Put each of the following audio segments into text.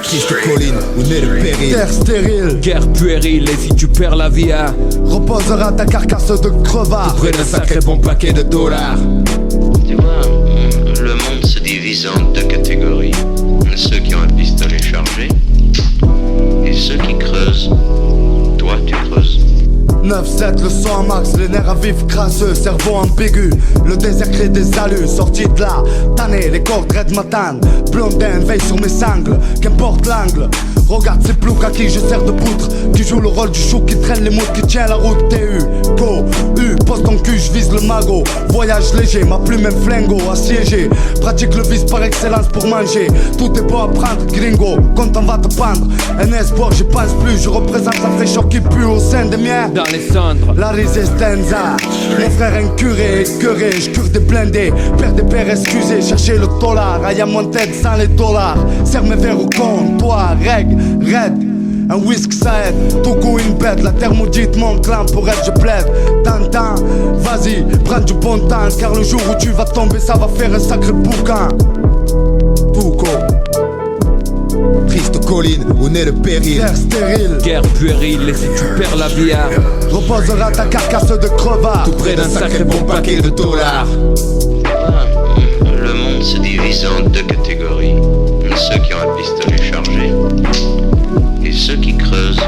Triste colline où naît le péril. Terre stérile, guerre puérile, et si tu perds la vie à reposera ta carcasse de crevard Près d'un sacré bon paquet de dollars. Tu vois, le monde se divise en deux catégories. Ceux qui ont un pistolet chargé et ceux qui creusent. Toi, tu creuses. 9-7, le son à max, les nerfs à vif crasseux, cerveau ambigu. Le désert crée des alus, sortis de là, tanné, les cordes red m'attendent. Blondin veille sur mes sangles, qu'importe l'angle. Regarde ces ploucs à qui je sers de poutre, qui joue le rôle du chou qui traîne les moutes, qui tient la route. TU, go, U, pose ton cul, je vise le magot. Voyage léger, ma plume un flingo, assiégé. Pratique le vice par excellence pour manger. Tout est beau à prendre, gringo, quand on va te pendre. Un espoir, j'y pense plus, je représente la fraîcheur qui pue au sein des miens. dans les cendres. La résistenza, mon frère un curé, écœuré, je cure des blindés. Père des pères excusez, cherchez le dollar. Aïe à mon tête sans les dollars. Serre mes verres au comptoir, règle, raid. Un whisk ça aide, tout coup une bête. La terre maudite, mon clan, pour elle je plaide. Tintin, vas-y, prends du bon temps. Car le jour où tu vas tomber, ça va faire un sacré boucan. Pouco, Triste colline où naît le péril. terre stérile, Guerre puérile, et si tu perds la vie à reposera ta carcasse de crevard. Tout près d'un sacré bon paquet de dollars. Le monde se divise en deux catégories. Ceux qui ont un pistolet chargé et ceux qui creusent.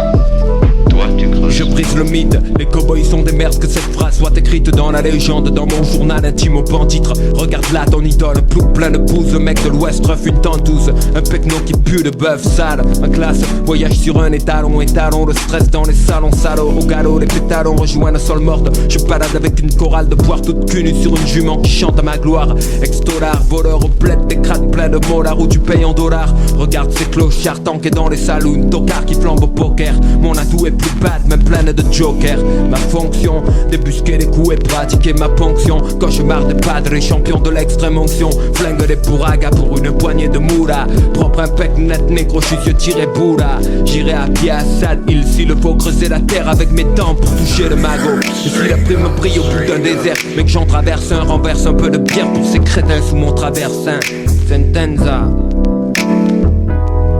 Toi, tu creuses. je brise le mythe, les cowboys sont des merdes. Que cette phrase soit écrite dans la légende, dans mon journal intime au pan-titre. Regarde là ton idole, plouc plein de pouces. Le mec de l'ouest ref une tentouse. Un pecno qui pue de bœuf sale. Ma classe voyage sur un étalon. Étalon le stress dans les salons salauds. Au galop les pétalons rejoignent le sol morte. Je balade avec une chorale de poire toute cunue sur une jument qui chante à ma gloire. Ex-dollar, voleur au bled, des crânes pleins de molars où tu payes en dollars. Regarde ces clochards tankés dans les saloons. Tocard qui flambe au poker. Mon atout est plus bad, même pleine de joker. Ma fonction, débusquer les coups et pratiquer ma ponction. Cauchemar de padres, champion de l'extrême onction. Flingue les bourragas pour une poignée de moula. Propre impec net, négro, je tiré bourra. J'irai à pied à Sad Hill s'il le faut, creuser la terre avec mes dents pour toucher le magot. Et si la plume brille au bout d'un désert, mais que j'en traverse un, renverse un peu de bière pour ces crétins sous mon traversin. Sentenza,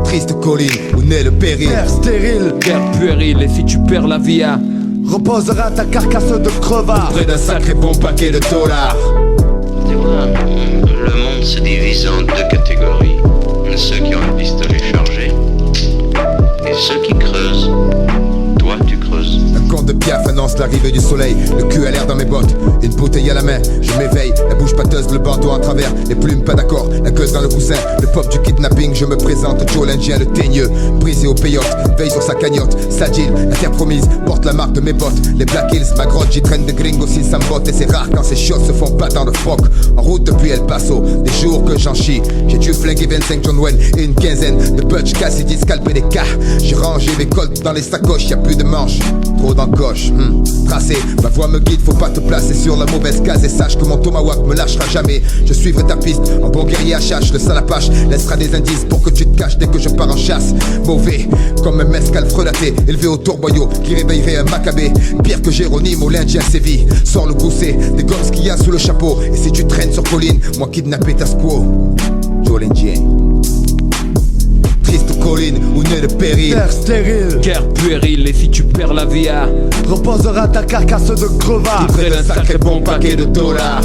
Triste colline où naît le péril. Terre stérile, guerre puérile, et si tu perds la vie à reposera ta carcasse de crevard. Près d'un sacré bon paquet de dollars. Tu vois, le monde se divise en deux catégories. Ceux qui ont un pistolet chargé et ceux qui creusent. Toi, tu creuses. Un conte de Piaf annonce l'arrivée du soleil. Le cul à l'air dans mes bottes, une bouteille à la main. Je m'éveille, la bouche pâteuse, le bandeau en travers. Les plumes pas d'accord, la queue dans le coussin. Le pop du kidnapping, je me présente. Joe l'Indien, le teigneux, brisé au payotte. Veille sur sa cagnotte, Sadil, la terre promise. Porte la marque de mes bottes, les Black Hills. Ma grotte, j'y traîne des gringos sin sambotte. Et c'est rare quand ces choses se font pas dans le froc. En route depuis El Paso, des jours que j'en chie. J'ai dû flinguer 25 John Wayne et une quinzaine de Butch Cassidy, scalper des cas. J'ai rangé mes colts dans les sacoches, y'a plus de manches. Trop d'encoche, tracé, ma voix me guide, faut pas te placer sur la mauvaise case. Et sache que mon tomahawk me lâchera jamais. Je suivrai ta piste, en bon guerrier à chasse. Le salapache laissera des indices pour que tu te caches dès que je pars en chasse. Mauvais, comme un mescal frelaté, élevé au tourboyau, qui réveillerait un macabé. Pire que Jérônime ou l'Indien sévit. Sors le gousset, des gosses qu'il y a sous le chapeau. Et si tu traînes sur colline, moi kidnappé ta squaw. Joe l'Indien. Triste colline où naît le péril. Terre stérile, guerre puérile, et si tu perds la vie à reposera ta carcasse de crevard. Près d'un sacré bon paquet de dollars.